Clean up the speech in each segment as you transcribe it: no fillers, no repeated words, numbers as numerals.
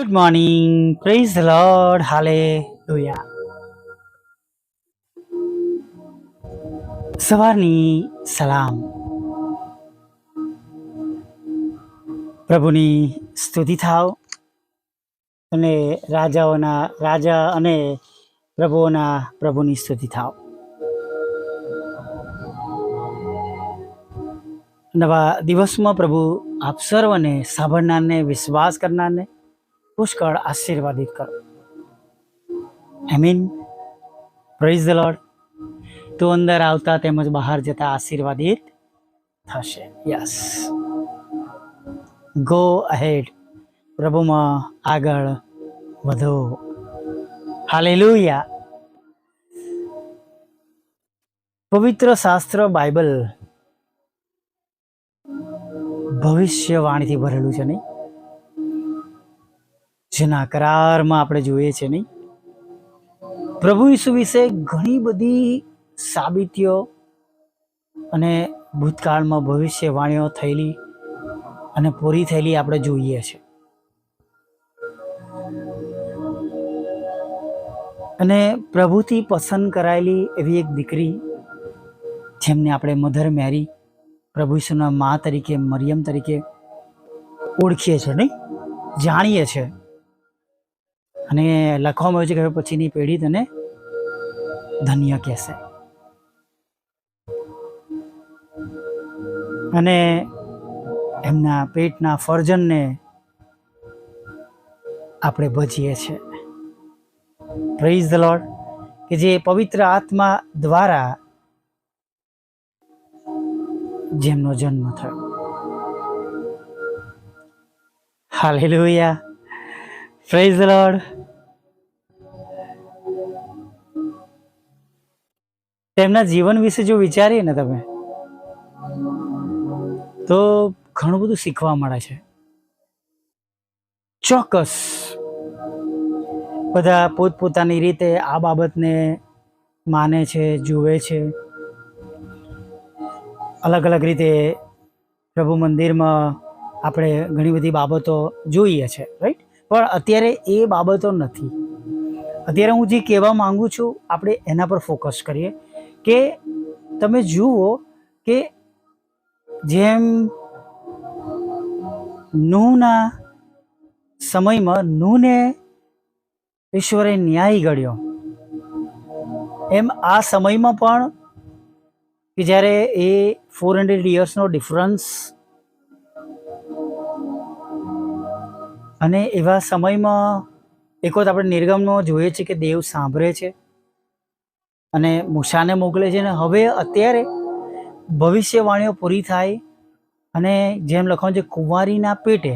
Good morning, praise the lord, hallelujah. સવારની સલામ. પ્રભુની સ્તુતિ થાવ અને રાજાઓના રાજા અને પ્રભુઓના પ્રભુની સ્તુતિ થાવ. નવા દિવસમાં પ્રભુ આપ સર્વને સાંભળનારને, વિશ્વાસ કરનારને પુષ્કળ આશીર્વાદિત કરો. આમીન. Praise the Lord. તો અંદર આવતા તેમજ બહાર જતા આશીર્વાદિત થશે. Yes, go ahead. પ્રભુમાં આગળ વધો. હાલેલુયા. પવિત્ર શાસ્ત્ર બાઇબલ ભવિષ્યવાણીથી ભરેલું છે નહીં? જેના કરારમાં આપણે જોઈએ છે નહીં? પ્રભુ ઈસુ વિશે ઘણી બધી સાબિતીઓ અને ભૂતકાળમાં ભવિષ્યવાણીઓ થયેલી અને પૂરી થયેલી આપણે જોઈએ છે. અને પ્રભુથી પસંદ કરાયેલી એવી એક દીકરી, જેમને આપણે મધર મેરી, પ્રભુ ઈસુના મા તરીકે, મરિયમ તરીકે ઓળખીએ છીએ નહીં, જાણીએ છીએ. અને લખવામાં આવ્યું છે કે હવે પછીની પેઢી તને ધન્ય કહેશે. અને એમના પેટના ફરજનને આપણે ભજીએ છીએ. Praise the lord. કે જે પવિત્ર આત્મા દ્વારા જેમનો જન્મ થયો. હાલેલુયા. Praise the lord. તેમના જીવન વિશે જો વિચારીએ ને તમે, તો ઘણું બધું શીખવા મળે છે. ચોક્કસ બધા પોતપોતાની રીતે આ બાબતને માને છે, જુએ છે. અલગ અલગ રીતે પ્રભુ મંદિરમાં આપણે ઘણી બધી બાબતો જોઈએ છે, રાઈટ? પણ અત્યારે એ બાબતો નથી. અત્યારે હું જે કહેવા માંગુ છું, આપણે એના પર ફોકસ કરીએ. કે તમે જુઓ કે જેમ નૂહના સમયમાં નૂહને ઈશ્વરે ન્યાય ગણ્યો, એમ આ સમયમાં પણ કે જ્યારે એ 400 યર્સનો ડિફરન્સ, અને એવા સમયમાં એક વખત આપણે નિર્ગમનો જોઈએ છે કે દેવ સાંભળે છે અને મૂસાને મોકલે છે. અને હવે અત્યારે ભવિષ્યવાણીઓ પૂરી થાય અને જેમ લખવાનું છે, કુંવારીના પેટે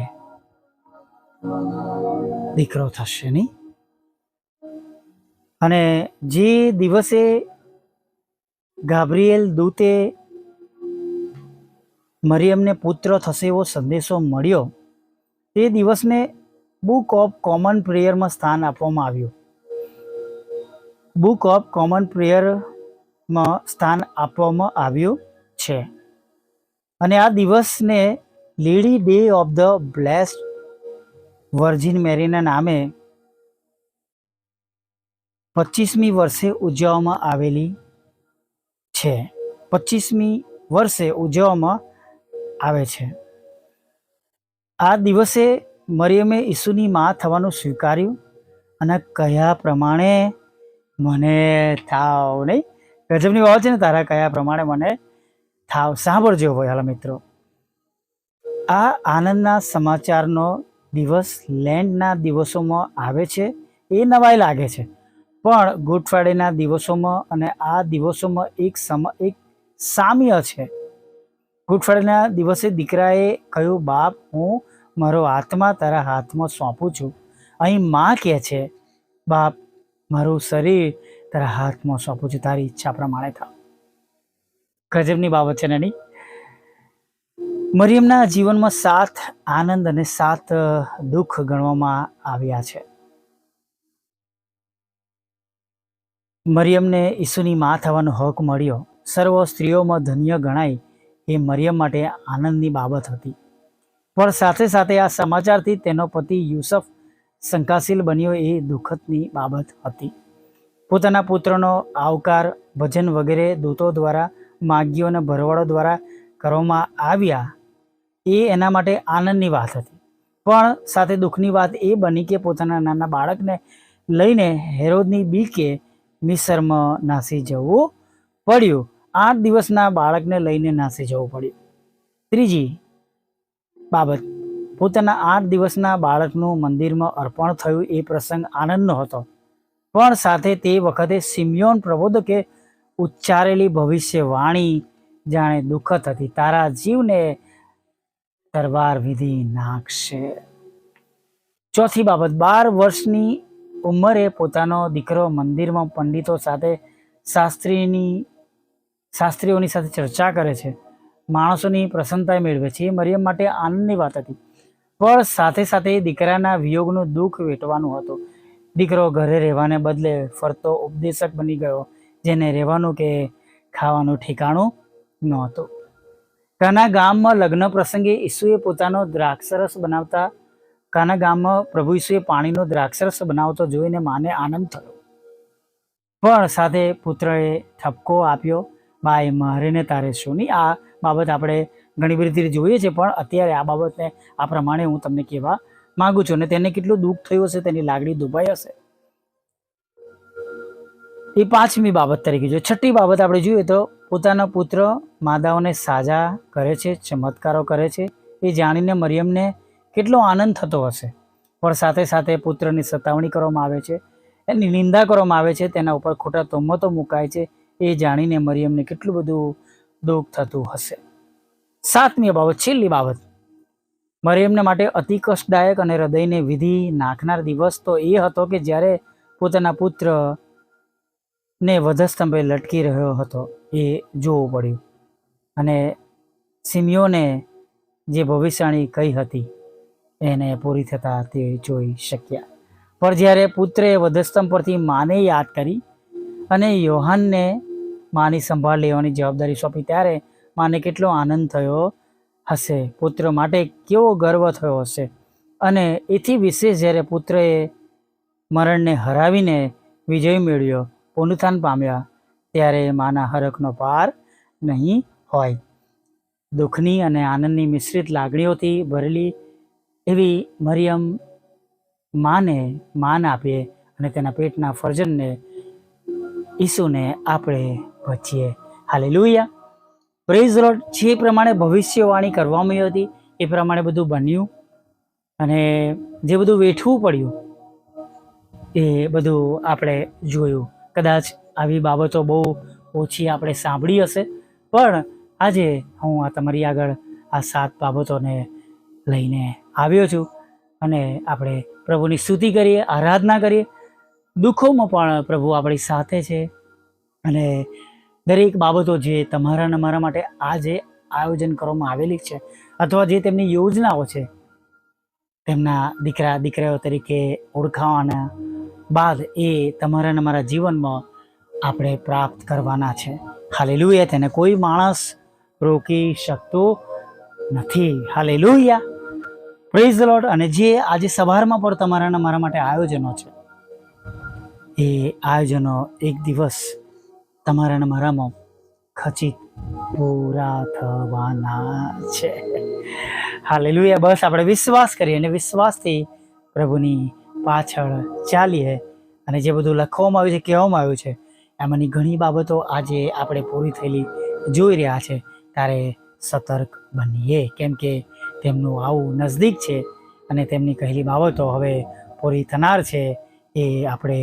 દીકરો થશે નહીં? અને જે દિવસે ગાબ્રિએલ દૂતે મરિયમને પુત્ર થશે એવો સંદેશો મળ્યો, તે દિવસને બુક ઓફ કોમન પ્રેયરમાં સ્થાન આપવામાં આવ્યું. બુક ઓફ કોમન પ્રેયરમાં સ્થાન આપવામાં આવ્યું છે. અને આ દિવસને Lady Day of the Blessed Virgin મેરીના નામે 25મી વર્ષે ઉજવવામાં આવેલી છે. 25મી વર્ષે ઉજવવામાં આવે છે. આ દિવસે મરિયમે ઈસુની મા થવાનું સ્વીકાર્યું અને કયા પ્રમાણે મને થાવ, નહીં? ગજબની વાત છે ને, તારા કયા પ્રમાણે મને થાવ. સાંભળજો વહાલા મિત્રો. આ આનંદના સમાચારનો દિવસ લેન્ડના દિવસોમાં આવે છે એ નવાઈ લાગે છે, પણ ગુડ ફ્રાઇડેના દિવસોમાં અને આ દિવસોમાં એક સામ્ય છે. ગુડ ફ્રાઇડેના દિવસે દીકરાએ કહ્યું, બાપ, હું મારો આત્મા તારા હાથમાં સોંપું છું. અહીં માં કહે છે, બાપ, મારું શરીર તારા હાથમાં સોંપું છું, તારી ઈચ્છા પ્રમાણે થાવ. ગજબની બાબત છે ને, નહીં? મરિયમના જીવનમાં 7 આનંદ અને 7 દુઃખ ગણવામાં આવ્યા છે. મરિયમને ઈસુની મા થવાનો હક મળ્યો. સર્વ સ્ત્રીઓમાં ધન્ય ગણાય એ મરિયમ માટે આનંદની બાબત હતી. પણ સાથે સાથે આ સમાચારથી તેનો પતિ યુસુફ શંકાશીલ બન્યો એ દુઃખદની બાબત હતી. પોતાના પુત્રનો આવકાર ભજન વગેરે દૂતો દ્વારા માગ્યો અને ભરવાડો દ્વારા કરવામાં આવ્યા એ એના માટે આનંદની વાત હતી. પણ સાથે દુઃખની વાત એ બની કે પોતાના નાના બાળકને લઈને હેરોદની બીકે મિસરમાં નાસી જવું પડ્યું. 8 દિવસના બાળકને લઈને નાસી જવું પડ્યું. ત્રીજી બાબત, પોતાના 8 દિવસના બાળકનું મંદિરમાં અર્પણ થયું એ પ્રસંગ આનંદનો હતો. પણ સાથે તે વખતે સિમિયોન પ્રબોધકે ઉચ્ચારેલી ભવિષ્યવાણી જાણે દુઃખદ હતી. તારા જીવને તરવાર વિધિ નાખશે. ચોથી બાબત, 12 વર્ષની ઉંમરે પોતાનો દીકરો મંદિરમાં પંડિતો સાથે શાસ્ત્રીઓની સાથે ચર્ચા કરે છે, માણસોની પ્રસન્નતા મેળવે છે. એ મરિયમ માટે આનંદની વાત હતી. પણ સાથે સાથે દીકરાના વિયોગનું દુઃખ વેઠવાનું હતું. દીકરો ઘરે રહેવાને બદલે ફરતો ઉપદેશક બની ગયો, જેને રહેવાનું કે ખાવાનું ઠેકાણું નહોતું. કાના ગામમાં લગ્ન પ્રસંગે ઈસુએ પોતાનો દ્રાક્ષરસ બનાવતા કાના ગામમાં પ્રભુ ઈસુએ પાણીનો દ્રાક્ષરસ બનાવતો જોઈને માને આનંદ થયો. પણ સાથે પુત્રએ ઠપકો આપ્યો, બાય મારે ને તારે શું નહીં. આ બાબત આપણે ઘણી બધી રીતે જોઈએ છીએ, પણ અત્યારે આ બાબતને આ પ્રમાણે હું તમને કહેવા માગું છું. અને તેને કેટલું દુઃખ થયું હશે, તેની લાગણી દુભાઈ હશે. એ 5મી બાબત તરીકે જોઈએ. 6ઠી બાબત આપણે જોઈએ તો પોતાના પુત્ર માદાઓને સાજા કરે છે, ચમત્કારો કરે છે. એ જાણીને મરિયમને કેટલો આનંદ થતો હશે. પણ સાથે સાથે પુત્રની સતાવણી કરવામાં આવે છે, એની નિંદા કરવામાં આવે છે, તેના ઉપર ખોટા તોહમતો મુકાય છે. એ જાણીને મરિયમને કેટલું બધું દુઃખ થતું હશે. 7મી બાબત, છેલ્લી બાબત, મરિયમને માટે અતિ કષ્ટદાયક અને હૃદયને વિધિ નાખનાર દિવસ તો એ હતો કે જ્યારે પોતાના પુત્રને વધસ્તંભે લટકી રહ્યો હતો એ જોવું પડ્યું. અને સિમિયોને જે ભવિષ્યવાણી કહી હતી એને પૂરી થતા તે જોઈ શક્યા. પણ જ્યારે પુત્રે વધસ્તંભ પરથી માને યાદ કરી અને યોહાનને માની સંભાળ લેવાની જવાબદારી સોંપી, ત્યારે માને કેટલો આનંદ થયો હશે, પુત્ર માટે કેવો ગર્વ થયો હશે. અને એથી વિશેષ જ્યારે પુત્રએ મરણને હરાવીને વિજય મેળવ્યો, પુનરુત્થાન પામ્યા, ત્યારે માના હરખનો પાર નહીં હોય. દુઃખની અને આનંદની મિશ્રિત લાગણીઓથી ભરેલી એવી મરિયમ માને માન આપીએ અને તેના પેટના ફરજનને ઈસુને આપણે ભજીએ. હાલેલુયા, પ્રેઝ ધ લોર્ડ. જે પ્રમાણે ભવિષ્યવાણી કરવામાં આવી હતી એ પ્રમાણે બધું બન્યું. અને જે બધું વેઠવું પડ્યું એ બધું આપણે જોયું. કદાચ આવી બાબતો બહુ ઓછી આપણે સાંભળી હશે, પણ આજે હું આ તમારી આગળ આ 7 બાબતોને લઈને આવ્યો છું. અને આપણે પ્રભુની સ્તુતિ કરીએ, આરાધના કરીએ. દુઃખોમાં પણ પ્રભુ આપણી સાથે છે. અને દરેક બાબતો જે તમારા અને મારા માટે આ જે આયોજન કરવામાં આવેલી છે, અથવા જે તેમની યોજનાઓ છે, તેમના દીકરા દીકરાઓ તરીકે ઓળખાવાના બાદ એ તમારા અને મારા જીવનમાં આપણે પ્રાપ્ત કરવાના છે. હાલેલુયા, તેને કોઈ માણસ રોકી શકતો નથી. Hallelujah, praise the lord. અને જે આજે સવારમાં પણ તમારા અને મારા માટે આયોજનો છે, એ આયોજનો એક દિવસ તમારા અને મારામાં ખચિત પૂરા થવાના છે. હાલેલુયા. બસ આપણે વિશ્વાસ કરીએ અને વિશ્વાસથી પ્રભુની પાછળ ચાલીએ. અને જે બધું લખવામાં આવ્યું છે, કહેવામાં આવ્યું છે, એમાંની ઘણી બાબતો આજે આપણે પૂરી થયેલી જોઈ રહ્યા છે, ત્યારે સતર્ક બનીએ, કેમ કે તેમનું આવું નજદીક છે અને તેમની કહેલી બાબતો હવે પૂરી થનાર છે. એ આપણે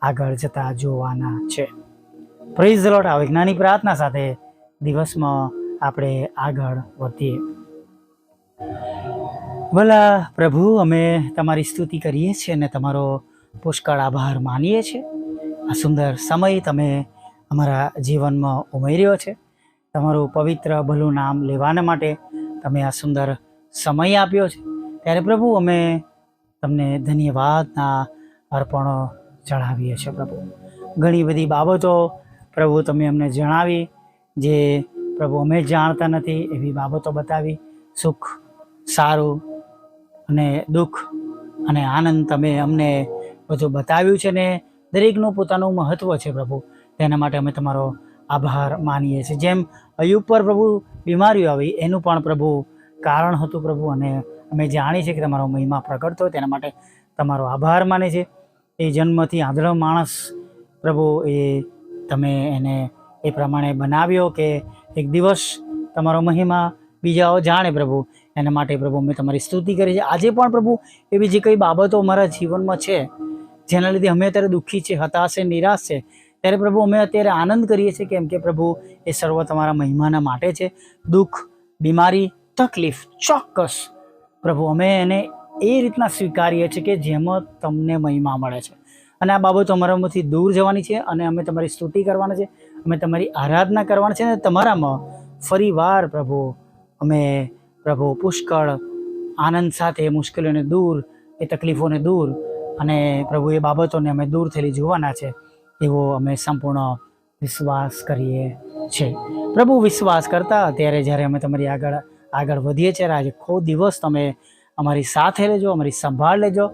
આગળ જતા જોવાના છે. Praise the lord. આ વૈજ્ઞાનિક પ્રાર્થના સાથે દિવસમાં આપણે આગળ વધીએ. ભલા પ્રભુ, અમે તમારી સ્તુતિ કરીએ છીએ અને તમારો પુષ્કળ આભાર માનીએ છીએ. આ સુંદર સમય તમે અમારા જીવનમાં ઉમેર્યો છે. તમારું પવિત્ર ભલું નામ લેવાના માટે તમે આ સુંદર સમય આપ્યો છે. ત્યારે પ્રભુ અમે તમને ધન્યવાદના અર્પણો ચઢાવીએ છીએ. પ્રભુ, ઘણી બધી બાબતો પ્રભુ તમે અમને જણાવી, જે પ્રભુ અમે જાણતા નથી એવી બાબતો બતાવી. સુખ, સારું અને દુઃખ અને આનંદ તમે અમને બધું બતાવ્યું છે ને દરેકનું પોતાનું મહત્ત્વ છે પ્રભુ. તેના માટે અમે તમારો આભાર માનીએ છીએ. જેમ અયુબ પર પ્રભુ બીમારીઓ આવી એનું પણ પ્રભુ કારણ હતું પ્રભુ, અને અમે જાણીએ છીએ કે તમારો મહિમા પ્રગટ થયો, તેના માટે તમારો આભાર માને છે. એ જન્મથી આંધળો માણસ પ્રભુ, એ તમે એને એ પ્રમાણે બનાવ્યો કે એક દિવસ તમારો મહિમા બીજાઓ જાણે પ્રભુ. એના માટે પ્રભુ અમે તમારી સ્તુતિ કરી છે. આજે પણ પ્રભુ એવી જે કંઈ બાબતો અમારા જીવનમાં છે જેના લીધે અમે અત્યારે દુઃખી છે, હતાશ છે, નિરાશ છે, ત્યારે પ્રભુ અમે અત્યારે આનંદ કરીએ છીએ, કેમ કે પ્રભુ એ સર્વ તમારા મહિમાના માટે છે. દુઃખ, બીમારી, તકલીફ ચોક્કસ પ્રભુ અમે એને એ રીતના સ્વીકારીએ છીએ કે જેમાં તમને મહિમા મળે છે. અને આ બાબતો અમારામાંથી દૂર જવાની છે, અને અમે તમારી સ્તુતિ કરવાના છે, અમે તમારી આરાધના કરવાના છે, અને તમારામાં ફરી વાર પ્રભુ અમે પ્રભુ પુષ્કળ આનંદ સાથે મુશ્કેલીઓને દૂર, એ તકલીફોને દૂર, અને પ્રભુ એ બાબતોને અમે દૂર થયેલી જોવાના છે એવો અમે સંપૂર્ણ વિશ્વાસ કરીએ છીએ પ્રભુ. વિશ્વાસ કરતા અત્યારે જ્યારે અમે તમારી આગળ વધીએ છીએ, આજે આખો દિવસ તમે અમારી સાથે લેજો, અમારી સંભાળ લેજો.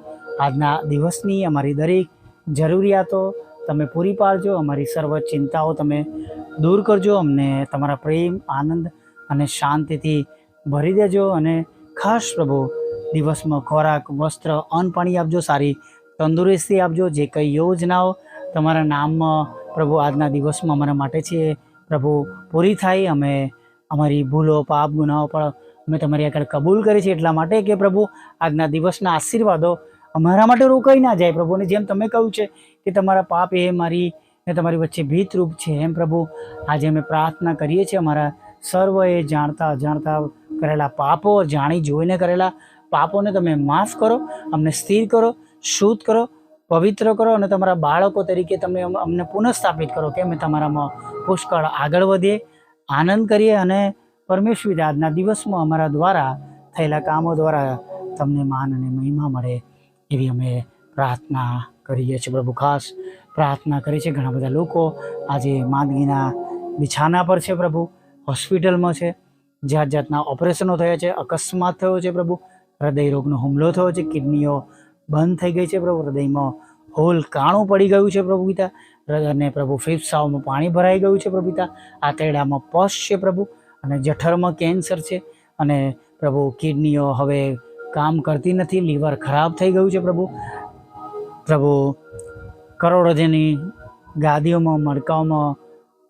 આજના દિવસની અમારી દરેક જરૂરિયાતો તમે પૂરી પાડજો, અમારી સર્વ ચિંતાઓ તમે દૂર કરજો, અમને તમારા પ્રેમ, આનંદ અને શાંતિથી ભરી દેજો. અને ખાસ પ્રભુ દિવસમાં ખોરાક, વસ્ત્ર, અન્ન, પાણી આપજો, સારી તંદુરસ્તી આપજો. જે કંઈ યોજનાઓ તમારા નામમાં પ્રભુ આજના દિવસમાં અમારા માટે છે પ્રભુ પૂરી થાય. અમે અમારી ભૂલો, પાપ, ગુનાઓ પણ અમે તમારી આગળ કબૂલ કરી છે, એટલા માટે કે પ્રભુ આજના દિવસના આશીર્વાદો અમારા માટે રોકાઈ ના જાય પ્રભુ. અને જેમ તમે કહ્યું છે કે તમારા પાપ એ મારી ને તમારી વચ્ચે ભીતરૂપ છે, એમ પ્રભુ આજે અમે પ્રાર્થના કરીએ છીએ અમારા સર્વ એ જાણતા અજાણતા કરેલા પાપો, જાણી જોઈને કરેલા પાપોને તમે માફ કરો, અમને સ્થિર કરો, શુદ્ધ કરો, પવિત્ર કરો, અને તમારા બાળકો તરીકે તમે અમને પુનઃસ્થાપિત કરો કે અમે તમારામાં પુષ્કળ આગળ વધીએ, આનંદ કરીએ, અને પરમેશ્વર આજના દિવસમાં અમારા દ્વારા થયેલા કામો દ્વારા તમને માન અને મહિમા મળે એવી અમે પ્રાર્થના કરીએ છીએ પ્રભુ. ખાસ પ્રાર્થના કરી છે ઘણા બધા લોકો આજે માંદગીના બિછાના પર છે પ્રભુ, હોસ્પિટલમાં છે, જાત જાતના ઓપરેશનો થયા છે, અકસ્માત થયો છે પ્રભુ, હૃદય રોગનો હુમલો થયો છે, કિડનીઓ બંધ થઈ ગઈ છે પ્રભુ, હૃદયમાં હોલ કાણું પડી ગયું છે પ્રભુ પિતા, અને પ્રભુ ફેફસાઓમાં પાણી ભરાઈ ગયું છે પ્રભુ પિતા, આંતરડામાં પસ છે પ્રભુ, અને જઠરમાં કેન્સર છે, અને પ્રભુ કિડનીઓ હવે કામ કરતી નથી, લીવર ખરાબ થઈ ગયું છે પ્રભુ. પ્રભુ કરોડોની ગાદીઓમાં, મડકાઓમાં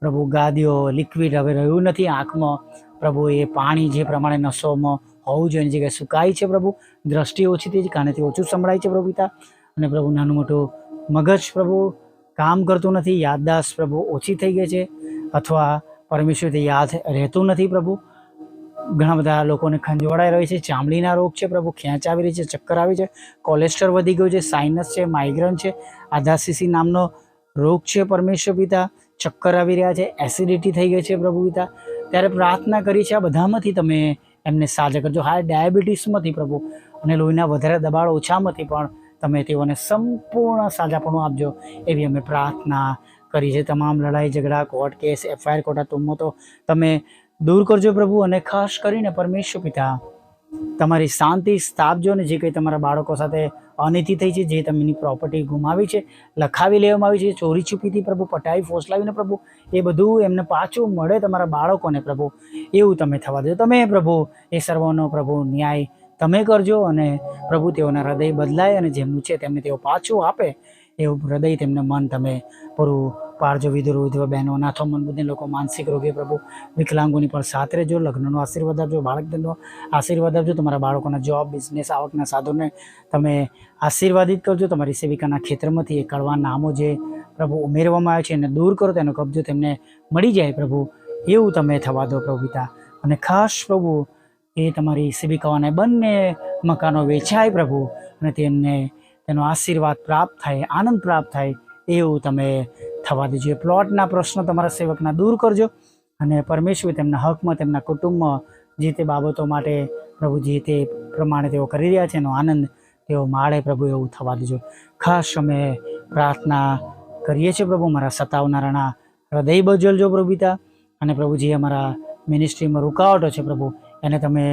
પ્રભુ ગાદીઓ, લિક્વિડ હવે રહ્યું નથી આંખમાં પ્રભુ. એ પાણી જે પ્રમાણે નસોમાં હોવું જોઈએ એની જગ્યાએ સુકાય છે પ્રભુ. દ્રષ્ટિ ઓછી થઈ છે, કાનેથી ઓછું સંભળાય છે પ્રભુ પિતા. અને પ્રભુ નાનું મોટું મગજ પ્રભુ કામ કરતું નથી, યાદદાસ્ત પ્રભુ ઓછી થઈ ગઈ છે, અથવા પરમેશ્વરથી યાદ રહેતું નથી પ્રભુ. ઘણા બધા લોકોને ખંજવાળાઈ રહી છે, ચામડીના રોગ છે પ્રભુ, ખેંચ આવી રહી છે, ચક્કર આવી છે, કોલેસ્ટ્રોલ વધી ગયું છે, સાઇનસ છે, માઇગ્રેન છે, આધાસીસી નામનો રોગ છે પરમેશ્વર પિતા, ચક્કર આવી રહ્યા છે, એસિડિટી થઈ ગઈ છે પ્રભુ પિતા. ત્યારે પ્રાર્થના કરી છે આ બધામાંથી તમે એમને સાજા કરજો. હાઈ ડાયાબિટીસમાંથી પ્રભુ, અને લોહીના વધારે દબાણ ઓછામાંથી પણ તમે તેઓને સંપૂર્ણ સાજાપણું આપજો એવી અમે પ્રાર્થના કરી છે. તમામ લડાઈ ઝઘડા, કોર્ટ કેસ, એફઆઈઆર ખોટા તુમ્મો તો તમે દૂર કરજો પ્રભુ. અને ખાસ કરીને પરમેશ્વર પિતા તમારી શાંતિ સ્થાપજો, ને જે કંઈ તમારા બાળકો સાથે અનીતિ થઈ છે, જે તેમની પ્રોપર્ટી ગુમાવી છે, લખાવી લેવામાં આવી છે, ચોરી છુપીથી પ્રભુ, પટાઈ ફોસલાવીને પ્રભુ, એ બધું એમને પાછું મળે તમારા બાળકોને પ્રભુ, એવું તમે થવા દેજો. તમે પ્રભુ એ સર્વનો પ્રભુ ન્યાય તમે કરજો, અને પ્રભુ તેઓના હૃદય બદલાય, અને જેમનું છે તેમને તેઓ પાછું આપે એવું હૃદય, તેમને મન તમે પૂરું પાડજો. વિધુર વિધવા બહેનો, અનાથો, મનબુદ્ધિ લોકો, માનસિક રોગી પ્રભુ, વિકલાંગોની પણ સાથ રહેજો. લગ્નનો આશીર્વાદ આપજો, બાળકનો આશીર્વાદ આપજો. તમારા બાળકોના જોબ, બિઝનેસ, આવકના સાધનોને તમે આશીર્વાદિત કરજો. તમારી સેવિકાના ખેતરમાંથી એ કડવા નામો જે પ્રભુ ઉમેરવામાં આવે છે એને દૂર કરો, તેનો કબજો તેમને મળી જાય પ્રભુ, એવું તમે થવા દો પ્રભુ પિતા. અને ખાસ પ્રભુ એ તમારી સેવિકાઓને બંને મકાનો વેચાય પ્રભુ, અને તેનો આશીર્વાદ પ્રાપ્ત થાય, આનંદ પ્રાપ્ત થાય એવું તમે થવા દેજો. પ્લોટના પ્રશ્નો તમારા સેવકના દૂર કરજો, અને પરમેશ્વર તેમના હકમાં, તેમના કુટુંબમાં જે તે બાબતો માટે પ્રભુ જે તે પ્રમાણે તેઓ કરી રહ્યા છે એનો આનંદ તેઓ માળે પ્રભુ, એવું થવા દેજો. ખાસ અમે પ્રાર્થના કરીએ છીએ પ્રભુ મારા સતાવનારાના હૃદય બદલજો પ્રભુ પિતા. અને પ્રભુ જે અમારા મિનિસ્ટ્રીમાં રૂકાવટો છે પ્રભુ, એને તમે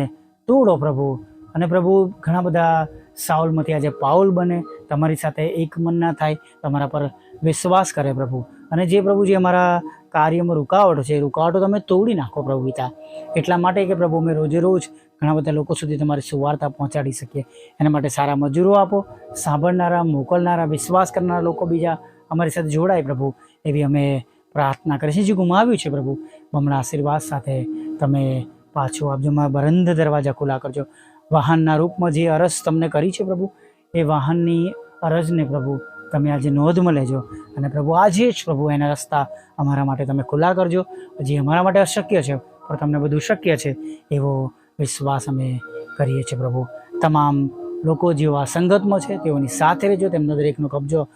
તોડો પ્રભુ. અને પ્રભુ ઘણા બધા સાઉલમાંથી આજે પાઉલ બને, તમારી સાથે એક મન ના થાય, તમારા પર વિશ્વાસ કરે પ્રભુ. અને જે પ્રભુ જે અમારા કાર્યમાં રૂકાવટો છે એ રૂકાવટો તમે તોડી નાખો પ્રભુ પિતા. એટલા માટે કે પ્રભુ અમે રોજે રોજ ઘણા બધા લોકો સુધી તમારી સુવાર્તા પહોંચાડી શકીએ. એના માટે સારા મજૂરો આપો, સાંભળનારા, મોકલનારા, વિશ્વાસ કરનારા લોકો બીજા અમારી સાથે જોડાય પ્રભુ, એવી અમે પ્રાર્થના કરીએ છીએ. જે ગુમાવ્યું છે પ્રભુ, બમણા આશીર્વાદ સાથે તમે પાછું આપજો. મારા બંધ દરવાજા ખુલ્લા કરજો. વાહનના રૂપમાં જે અરજ તમને કરી છે પ્રભુ, એ વાહનની અરજને પ્રભુ તમે આજે નોંધમાં લેજો. અને પ્રભુ આજે જ પ્રભુ એના રસ્તા અમારા માટે તમે ખુલ્લા કરજો. જે અમારા માટે અશક્ય છે પણ તમને બધું શક્ય છે એવો વિશ્વાસ અમે કરીએ છીએ પ્રભુ. તમામ લોકો જેઓ આ સંગતમાં છે તેઓની સાથે રહેજો, તેમનો દરેકનો કબજો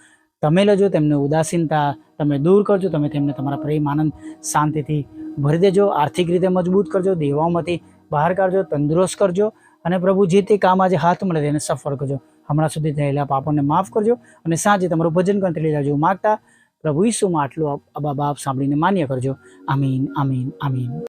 તમે લેજો, તેમને ઉદાસીનતા તમે દૂર કરજો, તમે તેમને તમારા પ્રેમ, આનંદ, શાંતિથી ભરી દેજો, આર્થિક રીતે મજબૂત કરજો, દેવાઓમાંથી બહાર કાઢજો, તંદુરસ્ત કરજો. અને પ્રભુ જે તે કામ આજે હાથ મળે તેને સફળ કરજો. હમણાં સુધી થયેલા પાપોને માફ કરજો અને સાંજે તમારું ભજન કંઠી લેજો માગતા પ્રભુ ઈસુમાં આટલું અબા બાપ સાંભળીને માન્ય કરજો. આમીન, આમીન, આમીન.